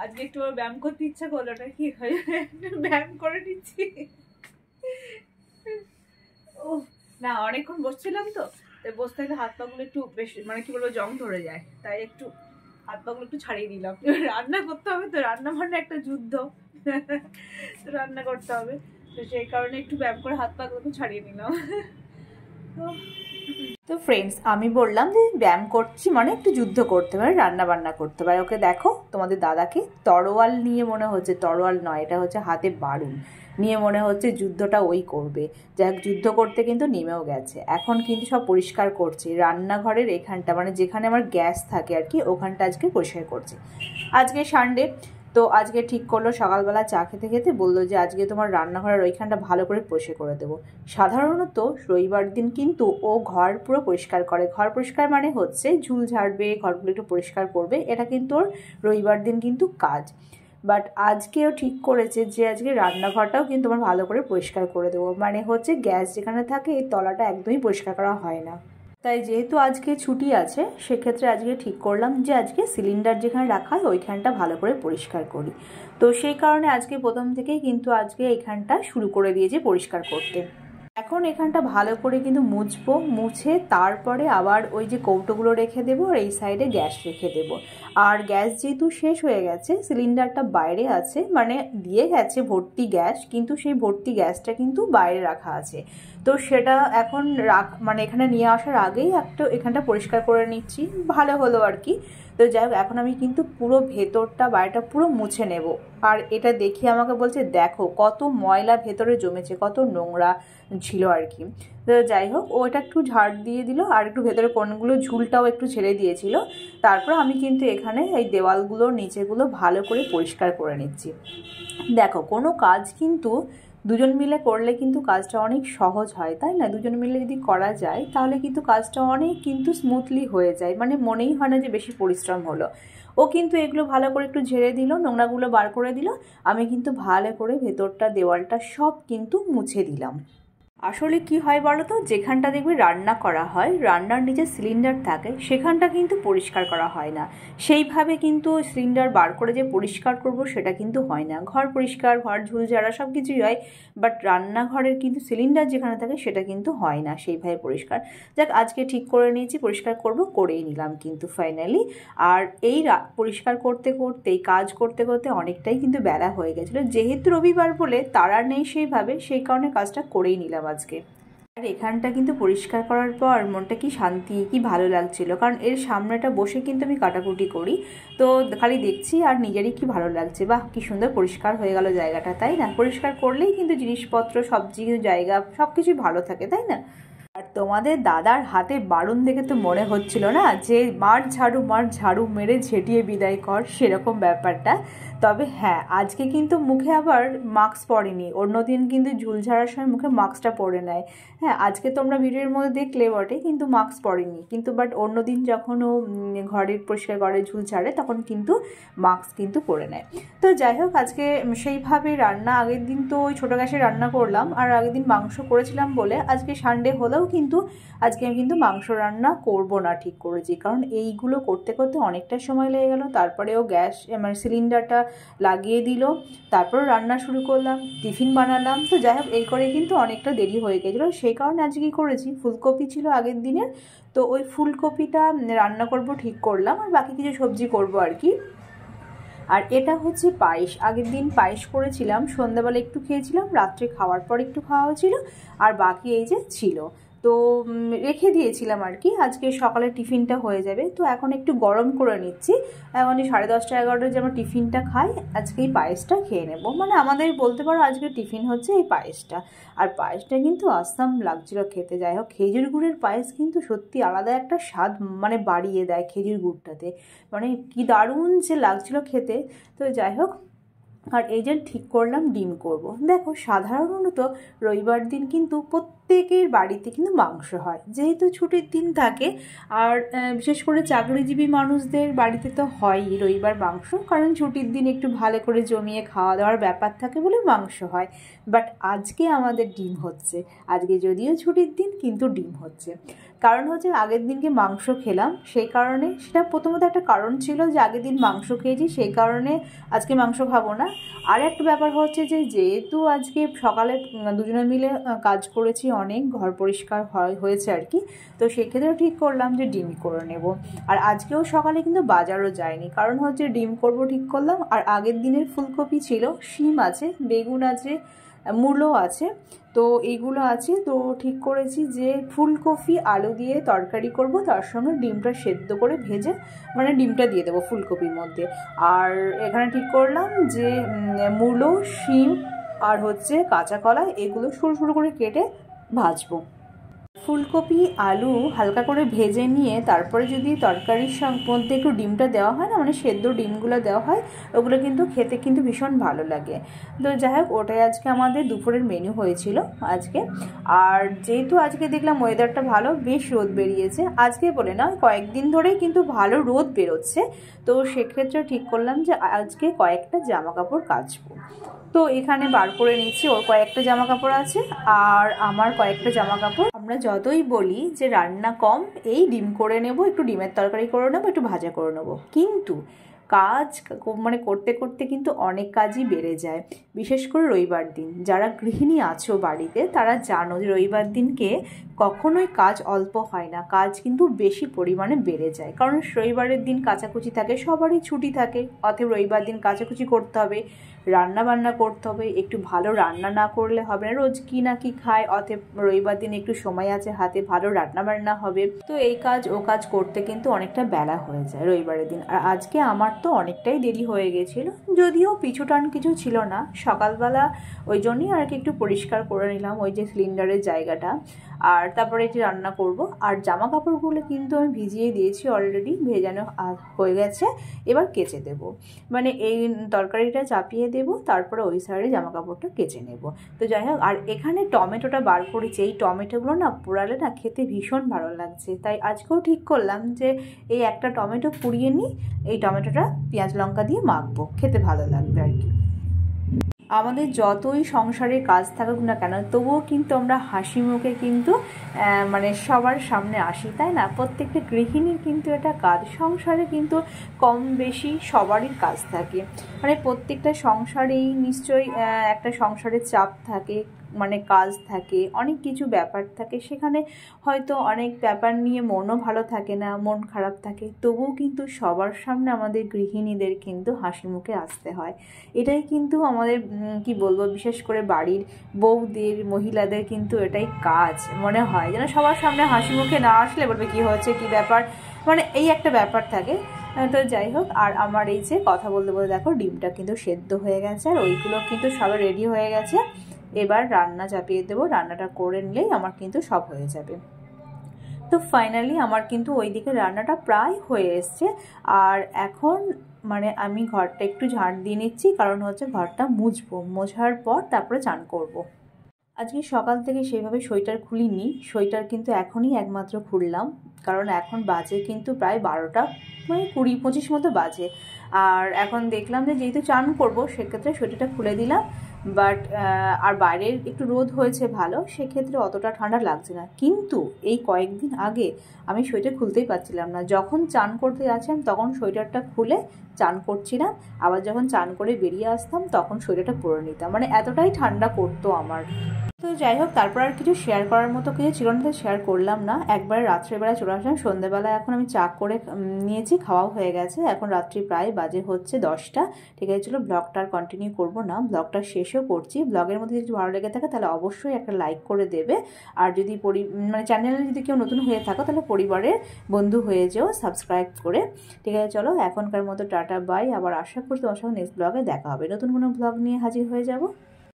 আজকে একটু ব্যায়াম করতে ইচ্ছা করলো, ওটা কি হয় ব্যায়াম করে নিচ্ছি। ও না, অনেকক্ষণ বসছিলাম তো, তাই বসতে গেলে হাত পাগুলো একটু বেশি মানে কি বলবো জং ধরে যায়, তাই একটু হাত পাগুলো একটু ছাড়িয়ে দিলাম। রান্না করতে হবে তো, রান্না মানে একটা যুদ্ধ, রান্না করতে হবে, তো সেই কারণে একটু ব্যায়াম করে হাত পাগুলো একটু ছাড়িয়ে নিলাম। তো ফ্রেন্ডস, আমি বললাম যে ব্যায়াম করছি মানে একটু যুদ্ধ করতে পারে, রান্না বান্না করতে পারে। ওকে দেখো, তোমাদের দাদাকে তরোয়াল নিয়ে মনে হচ্ছে, তরোয়াল নয়, এটা হচ্ছে হাতে বারুন নিয়ে মনে হচ্ছে যুদ্ধটা ওই করবে। যাই হোক, যুদ্ধ করতে কিন্তু নেমেও গেছে। এখন কিন্তু সব পরিষ্কার করছে, রান্নাঘরের এখানটা মানে যেখানে আমার গ্যাস থাকে আর কি, ওখানটা আজকে পরিষ্কার করছে। আজকে সানডে, তো আজকে ঠিক করলো সকালবেলা চা খেতে খেতে বললো যে আজকে তোমার রান্নাঘরের ওইখানটা ভালো করে পরিষ্কার করে দেবো। সাধারণত রবিবার দিন কিন্তু ও ঘর পুরো পরিষ্কার করে। ঘর পরিষ্কার মানে হচ্ছে ঝুল ঝাড়বে, ঘরগুলো একটু পরিষ্কার করবে, এটা কিন্তু ওর রবিবার দিন কিন্তু কাজ। বাট আজকেও ঠিক করেছে যে আজকে রান্নাঘরটাও কিন্তু আমার ভালো করে পরিষ্কার করে দেবো। মানে হচ্ছে গ্যাস যেখানে থাকে এই তলাটা একদমই পরিষ্কার করা হয় না। তাই যেহেতু আজকে ছুটি আছে, সেক্ষেত্রে আজকে ঠিক করলাম যে আজকে সিলিন্ডার যেখানে রাখা হয় ওইখানটা ভালো করে পরিষ্কার করি। তো সেই কারণে আজকে প্রথম থেকেই কিন্তু আজকে এইখানটা শুরু করে দিয়েছি পরিষ্কার করতে। এখন এখানটা ভালো করে কিন্তু মুছবো, মুছে তারপরে আবার ওই যে কৌটোগুলো রেখে দেবো আর এই সাইডে গ্যাস রেখে দেবো। আর গ্যাস যেহেতু শেষ হয়ে গেছে, সিলিন্ডারটা বাইরে আছে, মানে দিয়ে গেছে ভর্তি গ্যাস, কিন্তু সেই ভর্তি গ্যাসটা কিন্তু বাইরে রাখা আছে। তো সেটা এখন মানে এখানে নিয়ে আসার আগেই একটা এখানটা পরিষ্কার করে নিচ্ছি, ভালো হলো আর কি। তো যাই হোক, এখন আমি কিন্তু পুরো ভেতরটা বাইরেটা পুরো মুছে নেব। আর এটা দেখে আমাকে বলছে দেখো কত ময়লা ভেতরে জমেছে, কত নোংরা ছিল আর কি। তো যাই হোক, ও এটা একটু ঝাড় দিয়ে দিল আর একটু ভেতরে কোণগুলো ঝুলটাও একটু ছেড়ে দিয়েছিল। তারপর আমি কিন্তু এখানে এই দেওয়ালগুলো নিচেগুলো ভালো করে পরিষ্কার করে নিচ্ছি। দেখো, কোনো কাজ কিন্তু দুজন মিলে করলে কিন্তু কাজটা অনেক সহজ হয়, তাই না? দুজন মিলে যদি করা যায় তাহলে কিন্তু কাজটা অনেক কিন্তু স্মুথলি হয়ে যায়, মানে মনেই হয় না যে বেশি পরিশ্রম হলো। ও কিন্তু এগুলো ভালো করে একটু ঝেড়ে দিল, নোংরাগুলো বার করে দিল, আমি কিন্তু ভালো করে ভেতরটা দেওয়ালটা সব কিন্তু মুছে দিলাম। আসলে কি হয় বলো তো, যেখানটা দেখবে রান্না করা হয়, রান্নার নিচে সিলিন্ডার থাকে, সেখানটা কিন্তু পরিষ্কার করা হয় না। সেইভাবে কিন্তু সিলিন্ডার বার করে যে পরিষ্কার করব সেটা কিন্তু হয় না। ঘর পরিষ্কার, ঘর ঝুল ঝাড়া সব কিছুই হয়, বাট রান্নাঘরের কিন্তু সিলিন্ডার যেখানে থাকে সেটা কিন্তু হয় না সেইভাবে পরিষ্কার। যাক, আজকে ঠিক করে নিয়েছি পরিষ্কার করব, করেই নিলাম কিন্তু ফাইনালি। আর এই পরিষ্কার করতে করতেই, কাজ করতে করতে অনেকটাই কিন্তু বেলা হয়ে গেছিলো। যেহেতু রবিবার বলে তাড়া নেই সেইভাবে, সেই কারণে কাজটা করেই নিলাম আজকে। আর এখানটা কিন্তু পরিষ্কার করার পর মনটা কি শান্তি, কি ভালো লাগছিল, কারণ এর সামনেটা বসে কিন্তু আমি কাটাকুটি করি, তো খালি দেখছি আর নিজেরই কি ভালো লাগছে। বাহ, কি সুন্দর পরিষ্কার হয়ে গেল জায়গাটা, তাই না? পরিষ্কার করলেই কিন্তু জিনিসপত্র, সবজি, জায়গা সব কিছুই ভালো থাকে, তাই না? আর তোমাদের দাদার হাতে বারুন দেখে তো মনে হচ্ছিল না যে মার ঝাড়ু মেরে ঝেঁটিয়ে বিদায় কর, সেরকম ব্যাপারটা। তবে হ্যাঁ, আজকে কিন্তু মুখে আবার মাস্ক পরেনি, অন্যদিন কিন্তু ঝুল ঝাড়ার সময় মুখে মাস্কটা পরে নেয়। হ্যাঁ, আজকে তোমরা ভিডিওর মধ্যে দেখলে বটে, কিন্তু মাস্ক পরেনি কিন্তু, বাট অন্যদিন যখন ও ঘরের পরিষ্কার ঘরে ঝুল ঝাড়ে তখন কিন্তু মাস্ক কিন্তু পরে নেয়। তো যাই হোক, আজকে সেইভাবে রান্না, আগের দিন তো ওই ছোটো গ্যাসে রান্না করলাম, আর আগের দিন মাংস করেছিলাম বলে আজকে সানডে হলেও কিন্তু আজকে আমি কিন্তু মাংস রান্না করব না ঠিক করেছি, কারণ এইগুলো করতে করতে অনেকটা সময় লেগে গেল। তারপরেও গ্যাস মানে সিলিন্ডারটা লাগিয়ে দিল, তারপর রান্না শুরু করলাম, টিফিন বানালাম। তো যাই হোক, এই করে কিন্তু অনেকটা দেরি হয়ে গেছিলো। সেই কারণে আজকে কী করেছি, ফুলকপি ছিল আগের দিনের, তো ওই ফুলকপিটা রান্না করব ঠিক করলাম, আর বাকি কিছু সবজি করব আর কি। আর এটা হচ্ছে পায়েস, আগের দিন পায়েস করেছিলাম, সন্ধ্যাবেলা একটু খেয়েছিলাম, রাত্রে খাওয়ার পর একটু খাওয়া হয়েছিল, আর বাকি এই যে ছিল, তো রেখে দিয়েছিলাম আর কি, আজকে সকালে টিফিনটা হয়ে যাবে। তো এখন একটু গরম করে নিচ্ছি, এখন 10:30 11টায় যে আমরা টিফিনটা খাই, আজকে এই পায়েসটা খেয়ে নেব। মানে আমাদের বলতে পারো আজকে টিফিন হচ্ছে এই পায়েসটা। আর পায়েসটা কিন্তু আসাম লাগছিল খেতে। যাই হোক, খেজুর গুড়ের পায়েস কিন্তু সত্যি আলাদা একটা স্বাদ মানে বাড়িয়ে দেয় খেজুর গুড়টাতে, মানে কি দারুণ যে লাগছিল খেতে। তো যাই হোক, আর এই যে ঠিক করলাম ডিম করব। দেখো, সাধারণত রবিবার দিন কিন্তু প্রত্যেকের বাড়িতে কিন্তু মাংস হয়, যেহেতু ছুটির দিন থাকে। আর বিশেষ করে চাকরিজীবী মানুষদের বাড়িতে তো হয়ই রবিবার মাংস, কারণ ছুটির দিন একটু ভালো করে জমিয়ে খাওয়া দাওয়ার ব্যাপার থাকে বলে মাংস হয়। বাট আজকে আমাদের ডিম হচ্ছে, আজকে যদিও ছুটির দিন কিন্তু ডিম হচ্ছে। কারণ হচ্ছে আগের দিনকে মাংস খেলাম, সেই কারণে সেটা প্রথমত একটা কারণ ছিল যে আগের দিন মাংস খেয়েছি, সেই কারণে আজকে মাংস খাবো না। আর একটা ব্যাপার হচ্ছে যে যেহেতু আজকে সকালে দুজনে মিলে কাজ করেছি, অনেক ঘর পরিষ্কার হয়েছে আর কি, তো সেক্ষেত্রে ঠিক করলাম যে ডিম করে নেব। আর আজকেও সকালে কিন্তু বাজারও যায়নি, কারণ হচ্ছে ডিম করব ঠিক করলাম। আর আগের দিনের ফুলকপি ছিল, শিম আছে, বেগুন আছে, মূলো আছে, তো এইগুলো আছে। তো ঠিক করেছি যে ফুলকপি আলু দিয়ে তরকারি করব, তার সঙ্গে ডিমটা সেদ্ধ করে ভেজে মানে ডিমটা দিয়ে দেবো ফুলকপির মধ্যে। আর এখানে ঠিক করলাম যে মূলো, শিম আর হচ্ছে কাঁচা কলা এগুলো সরু সরু করে কেটে ভাজবো। ফুলকপি আলু হালকা করে ভেজে নিয়ে তারপরে যদি তরকারির মধ্যে একটু ডিমটা দেওয়া হয় না, মানে সেদ্ধ ডিমগুলো দেওয়া হয়, ওগুলো কিন্তু খেতে কিন্তু ভীষণ ভালো লাগে। তো যাই হোক, ওটাই আজকে আমাদের দুপুরের মেনু হয়েছিল আজকে। আর যেহেতু আজকে দেখলাম ওয়েদারটা ভালো, বেশ রোদ বেরিয়েছে, আজকে বলে না কয়েকদিন ধরেই কিন্তু ভালো রোদ বেরোচ্ছে, তো সেক্ষেত্রে ঠিক করলাম যে আজকে কয়েকটা জামা কাপড় কাচবো। তো এখানে বার করে নিচ্ছি, ওর কয়েকটা জামা কাপড় আছে আর আমার কয়েকটা জামা কাপড়। আমরা যতই বলি যে রান্না কম, এই ডিম করে নেব, একটু ডিমের তরকারি করে নেবো, একটু ভাজা করে নেবো, কিন্তু কাজ মানে করতে করতে কিন্তু অনেক কাজই বেড়ে যায়। বিশেষ করে রবিবার দিন, যারা গৃহিণী আছো বাড়িতে তারা জানো যে রবিবার দিনকে কখনোই কাজ অল্প হয় না, কাজ কিন্তু বেশি পরিমাণে বেড়ে যায়। কারণ রবিবারের দিন কাচাকুচি থাকে, সবারই ছুটি থাকে, অতএব রবিবার দিন কাচাকুচি করতে হবে, রান্না বান্না করতে হবে, একটু ভালো রান্না না করলে হবে না, রোজ কি না কি খায়, অতএব রবিবার দিন একটু সময় আছে হাতে, ভালো রান্না বান্না হবে। তো এই কাজ ও কাজ করতে কিন্তু অনেকটা বেলা হয়ে যায় রবিবারের দিন। আর আজকে আমার তো অনেকটাই দেরি হয়ে গেছিলো, যদিও পিছুটান কিছু ছিল না, সকালবেলা ওই জন্যই আর কি একটু পরিষ্কার করে নিলাম ওই যে সিলিন্ডারের জায়গাটা, আর তারপরে এটি রান্না করব। আর জামা কাপড়গুলো কিন্তু আমি ভিজিয়ে দিয়েছি অলরেডি, ভেজানো হয়ে গেছে, এবার কেচে দেব, মানে এই তরকারিটা চাপিয়ে দেব, তারপরে ওই সাইডে জামা কাপড়টা কেচে নেব। তো যাই হোক, আর এখানে টমেটোটা বার করেছি, এই টমেটোগুলো না পোড়ালে না খেতে ভীষণ ভালো লাগছে, তাই আজকেও ঠিক করলাম যে এই একটা টমেটো পুড়িয়ে নিই, এই টমেটোটা পেঁয়াজ লঙ্কা দিয়ে মাখবো, খেতে ভালো লাগবে আর কি। আমাদের যতই সংসারে কাজ থাকুক না কেন, তবুও কিন্তু আমরা হাসি মুখে কিন্তু মানে সবার সামনে আসি, তাই না? প্রত্যেকটা গৃহিণীর কিন্তু এটা কাজ, সংসারে কিন্তু কম বেশি সবারই কাজ থাকে, মানে প্রত্যেকটা সংসারেই নিশ্চয়ই একটা সংসারের চাপ থাকে, মানে কাজ থাকে, অনেক কিছু ব্যাপার থাকে, সেখানে হয়তো অনেক ব্যাপার নিয়ে মনও ভালো থাকে না, মন খারাপ থাকে, তবুও কিন্তু সবার সামনে আমাদের গৃহিণীদের কিন্তু হাসি মুখে আসতে হয়। এটাই কিন্তু আমাদের কি বলবো, বিশেষ করে বাড়ির বউদের, মহিলাদের কিন্তু এটাই কাজ মনে হয়, যেন সবার সামনে হাসি মুখে না আসলে বলবে কি হচ্ছে, কি ব্যাপার, মানে এই একটা ব্যাপার থাকে। তো যাই হোক, আর আমার এই যে কথা বলতে বলতে দেখো ডিমটা কিন্তু সেদ্ধ হয়ে গেছে, আর ওইগুলো কিন্তু সব রেডি হয়ে গেছে। এবার রান্না চাপিয়ে দেবো, রান্নাটা করে নিলেই আমার কিন্তু সব হয়ে যাবে। তো ফাইনালি আমার কিন্তু ওইদিকে রান্নাটা প্রায় হয়ে এসছে, আর এখন মানে আমি ঘরটা একটু ঝাড় দিয়ে নিচ্ছি, কারণ হচ্ছে ঘরটা মুছবো, মোছার পর তারপরে চান করব। আজকে সকাল থেকে সেইভাবে সোয়েটার খুলিনি, সোয়েটার কিন্তু এখনই একমাত্র খুললাম, কারণ এখন বাজে কিন্তু প্রায় 12টা, মানে 20-25 মতো বাজে। আর এখন দেখলাম যে যেহেতু চান করবো, সেক্ষেত্রে সোয়েটারটা খুলে দিলাম। বাট আর বাইরের একটু রোদ হয়েছে ভালো, সেক্ষেত্রে অতটা ঠান্ডা লাগছে না। কিন্তু এই কয়েকদিন আগে আমি সোয়েটার খুলতেই পারছিলাম না, যখন চান করতে যাচ্ছিলাম তখন সোয়েটারটা খুলে চান করছিলাম, আবার যখন চান করে বেরিয়ে আসতাম তখন সোয়েটারটা পরে নিতাম, মানে এতটাই ঠান্ডা করতো আমার। তো যাই হোক, তারপর আর কিছু শেয়ার করার মতো কিছু ছিল না, শেয়ার করলাম না। একবারে রাত্রেবেলা চলে আসলাম, সন্ধ্যেবেলা এখন আমি চা করে নিয়েছি, খাওয়াও হয়ে গেছে, এখন রাত্রি প্রায় বাজে হচ্ছে 10টা। ঠিক আছে, চলো ব্লগটা আর কন্টিনিউ করবো না, ব্লগটা শেষও করছি। ব্লগের মধ্যে যদি ভালো লেগে থাকে তাহলে অবশ্যই একটা লাইক করে দেবে, আর যদি মানে চ্যানেলে যদি কেউ নতুন হয়ে থাকো তাহলে পরিবারের বন্ধু হয়ে যেও সাবস্ক্রাইব করে। ঠিক আছে, চলো এখনকার মতো টাটা বাই, আবার আশা করি তোমার সঙ্গে নেক্সট ব্লগে দেখা হবে, নতুন কোনো ব্লগ নিয়ে হাজির হয়ে যাব।